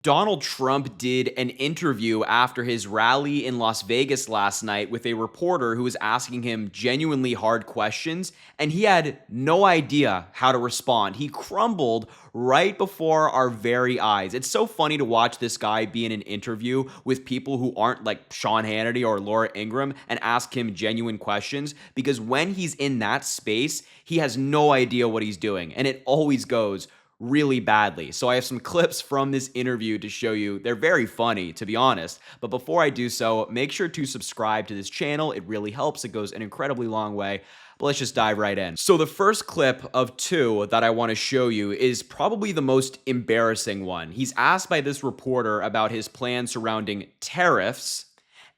Donald Trump did an interview after his rally in Las Vegas last night with a reporter who was asking him genuinely hard questions, and he had no idea how to respond. He crumbled right before our very eyes. It's so funny to watch this guy be in an interview with people who aren't like Sean Hannity or Laura Ingraham and ask him genuine questions, because when he's in that space, he has no idea what he's doing, and it always goes really badly. So I have some clips from this interview to show you. They're very funny, to be honest. But before I do so, make sure to subscribe to this channel. It really helps. It goes an incredibly long way. But let's just dive right in. So the first clip of two that I want to show you is probably the most embarrassing one. He's asked by this reporter about his plans surrounding tariffs.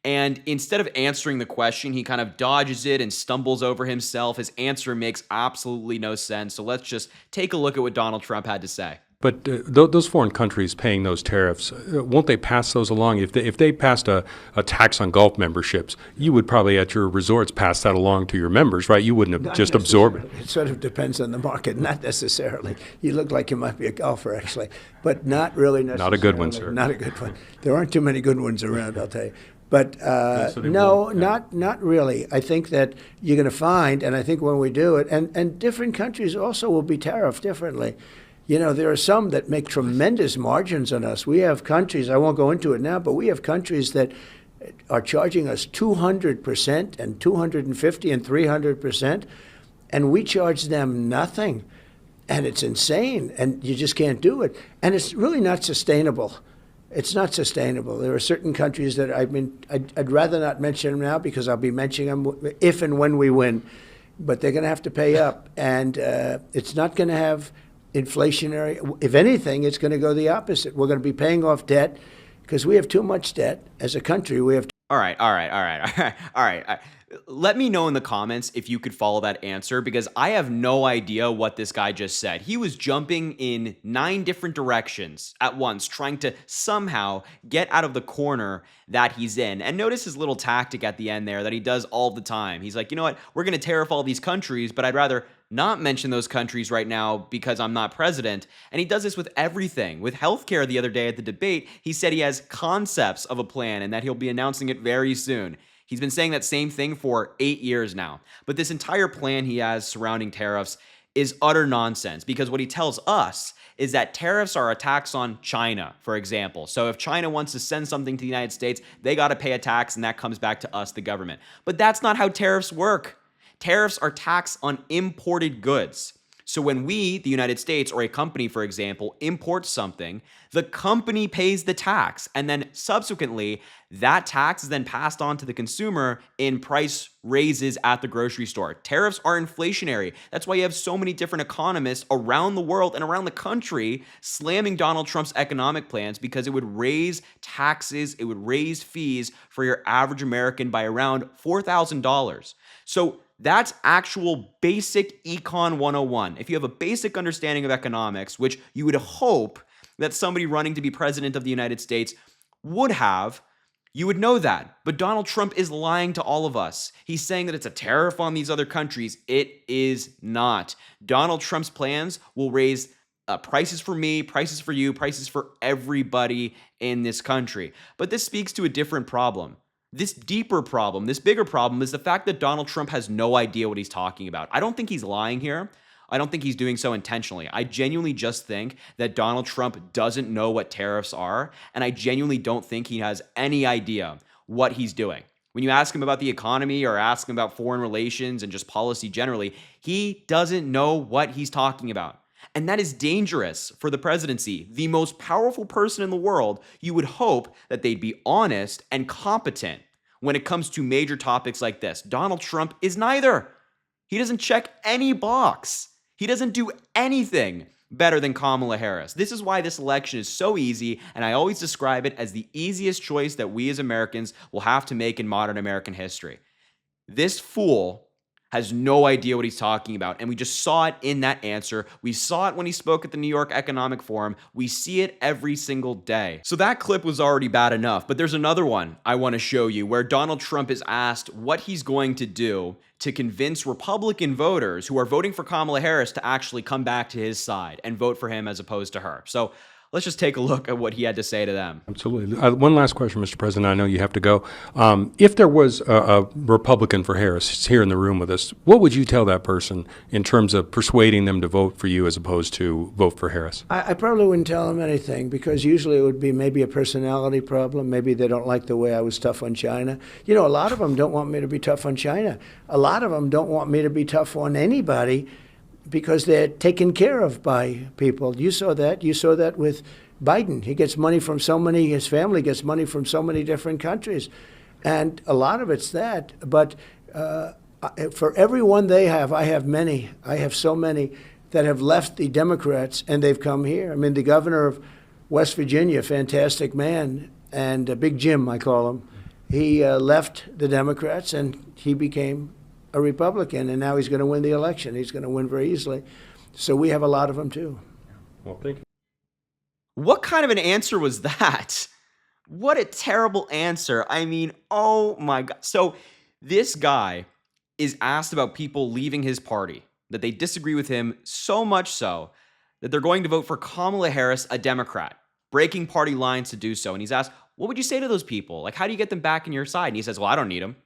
And instead of answering the question, he kind of dodges it and stumbles over himself. His answer makes absolutely no sense. So let's just take a look at what Donald Trump had to say. But those foreign countries paying those tariffs, won't they pass those along? If they passed a tax on golf memberships, you would probably at your resorts pass that along to your members, right? You wouldn't have just absorbed it. It sort of depends on the market, not necessarily. You look like you might be a golfer, actually, but not really necessarily. Not a good one, sir. Not a good one. There aren't too many good ones around, I'll tell you. But So no, not really. I think that you're going to find, and I think when we do it, and different countries also will be tariffed differently. You know, there are some that make tremendous margins on us. We have countries, I won't go into it now, but we have countries that are charging us 200% and 250 and 300%, and we charge them nothing. And it's insane, and you just can't do it. And it's really not sustainable. It's not sustainable. There are certain countries that I'd rather not mention them now because I'll be mentioning them if and when we win. But they're going to have to pay up, and it's not going to have inflationary. If anything, it's going to go the opposite. We're going to be paying off debt because we have too much debt as a country. We have. All right. Let me know in the comments if you could follow that answer, because I have no idea what this guy just said. He was jumping in 9 different directions at once, trying to somehow get out of the corner that he's in. And notice his little tactic at the end there that he does all the time. He's like, you know what? We're going to tariff all these countries, but I'd rather not mention those countries right now because I'm not president. And he does this with everything. With healthcare the other day at the debate, he said he has concepts of a plan and that he'll be announcing it very soon. He's been saying that same thing for 8 years now. But this entire plan he has surrounding tariffs is utter nonsense, because what he tells us is that tariffs are a tax on China, for example. So if China wants to send something to the United States, they got to pay a tax, and that comes back to us, the government. But that's not how tariffs work. Tariffs are tax on imported goods. So when we, the United States, or a company, for example, imports something, the company pays the tax, and then subsequently, that tax is then passed on to the consumer in price raises at the grocery store. Tariffs are inflationary. That's why you have so many different economists around the world and around the country slamming Donald Trump's economic plans, because it would raise taxes, it would raise fees for your average American by around $4,000. So that's actual basic Econ 101. If you have a basic understanding of economics, which you would hope that somebody running to be president of the United States would have, you would know that. But Donald Trump is lying to all of us. He's saying that it's a tariff on these other countries. It is not. Donald Trump's plans will raise prices for me, prices for you, prices for everybody in this country. But this speaks to a different problem. This deeper problem, this bigger problem, is the fact that Donald Trump has no idea what he's talking about. I don't think he's lying here. I don't think he's doing so intentionally. I genuinely just think that Donald Trump doesn't know what tariffs are, and I genuinely don't think he has any idea what he's doing. When you ask him about the economy or ask him about foreign relations and just policy generally, he doesn't know what he's talking about. And that is dangerous for the presidency. The most powerful person in the world, you would hope that they'd be honest and competent when it comes to major topics like this. Donald Trump is neither. He doesn't check any box. He doesn't do anything better than Kamala Harris. This is why this election is so easy, and I always describe it as the easiest choice that we as Americans will have to make in modern American history. This fool has no idea what he's talking about. And we just saw it in that answer. We saw it when he spoke at the New York Economic Forum. We see it every single day. So that clip was already bad enough, but there's another one I want to show you where Donald Trump is asked what he's going to do to convince Republican voters who are voting for Kamala Harris to actually come back to his side and vote for him as opposed to her. So Let's just take a look at what he had to say to them. Absolutely. One last question, Mr. President. I know you have to go. If there was a Republican for Harris here in the room with us, what would you tell that person in terms of persuading them to vote for you as opposed to vote for Harris? I probably wouldn't tell them anything, because usually it would be maybe a personality problem. Maybe they don't like the way I was tough on China. You know, a lot of them don't want me to be tough on China. A lot of them don't want me to be tough on anybody, because they're taken care of by people. You saw that. You saw that with Biden. He gets money from so many, his family gets money from so many different countries. And a lot of it's that. But for everyone they have, I have many. I have so many that have left the Democrats and they've come here. I mean, the governor of West Virginia, fantastic man, and Big Jim, I call him, he left the Democrats and he became a Republican, and now he's going to win the election. He's going to win very easily. So we have a lot of them, too. Well, thank you. What kind of an answer was that? What a terrible answer. I mean, oh my God. So this guy is asked about people leaving his party, that they disagree with him so much so that they're going to vote for Kamala Harris, a Democrat, breaking party lines to do so. And he's asked, what would you say to those people? Like, how do you get them back in your side? And he says, well, I don't need them.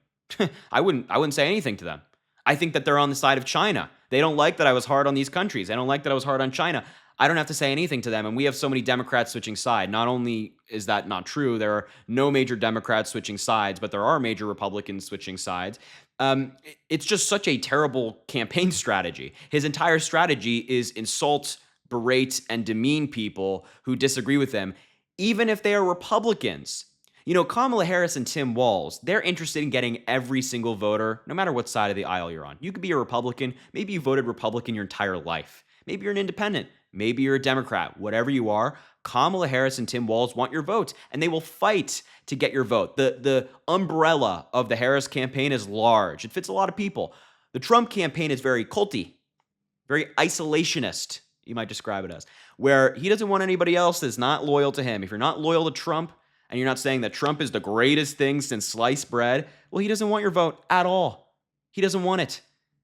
I wouldn't say anything to them. I think that they're on the side of China. They don't like that I was hard on these countries. They don't like that I was hard on China. I don't have to say anything to them. And we have so many Democrats switching side. Not only is that not true, there are no major Democrats switching sides, but there are major Republicans switching sides. It's just such a terrible campaign strategy. His entire strategy is insult, berate, and demean people who disagree with him, even if they are Republicans. You know, Kamala Harris and Tim Walz, they're interested in getting every single voter, no matter what side of the aisle you're on. You could be a Republican. Maybe you voted Republican your entire life. Maybe you're an independent. Maybe you're a Democrat. Whatever you are, Kamala Harris and Tim Walz want your vote, and they will fight to get your vote. The umbrella of the Harris campaign is large. It fits a lot of people. The Trump campaign is very culty, very isolationist, you might describe it as, where he doesn't want anybody else that's not loyal to him. If you're not loyal to Trump, and you're not saying that Trump is the greatest thing since sliced bread, well, he doesn't want your vote at all. He doesn't want it.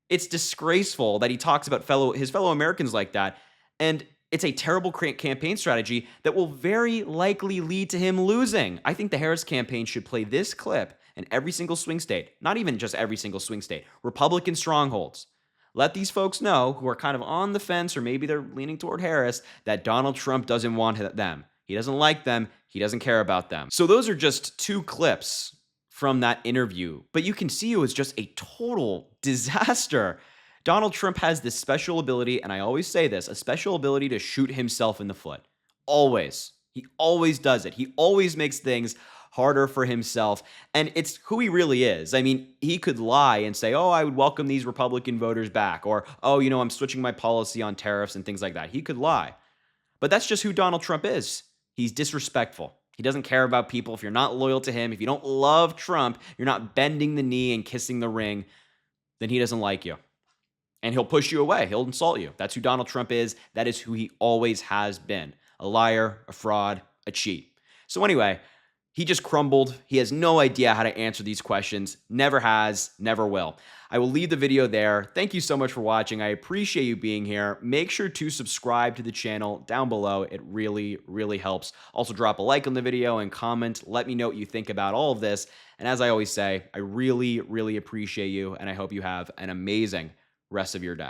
It's disgraceful that he talks about his fellow Americans like that, and it's a terrible campaign strategy that will very likely lead to him losing. I think the Harris campaign should play this clip in every single swing state, not even just every single swing state, Republican strongholds. Let these folks know who are kind of on the fence, or maybe they're leaning toward Harris, that Donald Trump doesn't want them. He doesn't like them. He doesn't care about them. So those are just two clips from that interview, but you can see it was just a total disaster. Donald Trump has this special ability, and I always say this, a special ability to shoot himself in the foot. Always. He always does it. He always makes things harder for himself, and it's who he really is. I mean, he could lie and say, oh, I would welcome these Republican voters back, or, oh, you know, I'm switching my policy on tariffs and things like that. He could lie. But that's just who Donald Trump is. He's disrespectful. He doesn't care about people. If you're not loyal to him, if you don't love Trump, you're not bending the knee and kissing the ring, then he doesn't like you. And he'll push you away. He'll insult you. That's who Donald Trump is. That is who he always has been. A liar, a fraud, a cheat. So anyway, he just crumbled. He has no idea how to answer these questions. Never has, never will. I will leave the video there. Thank you so much for watching. I appreciate you being here. Make sure to subscribe to the channel down below. It really, really helps. Also, drop a like on the video and comment. Let me know what you think about all of this. And as I always say, I really, really appreciate you, and I hope you have an amazing rest of your day.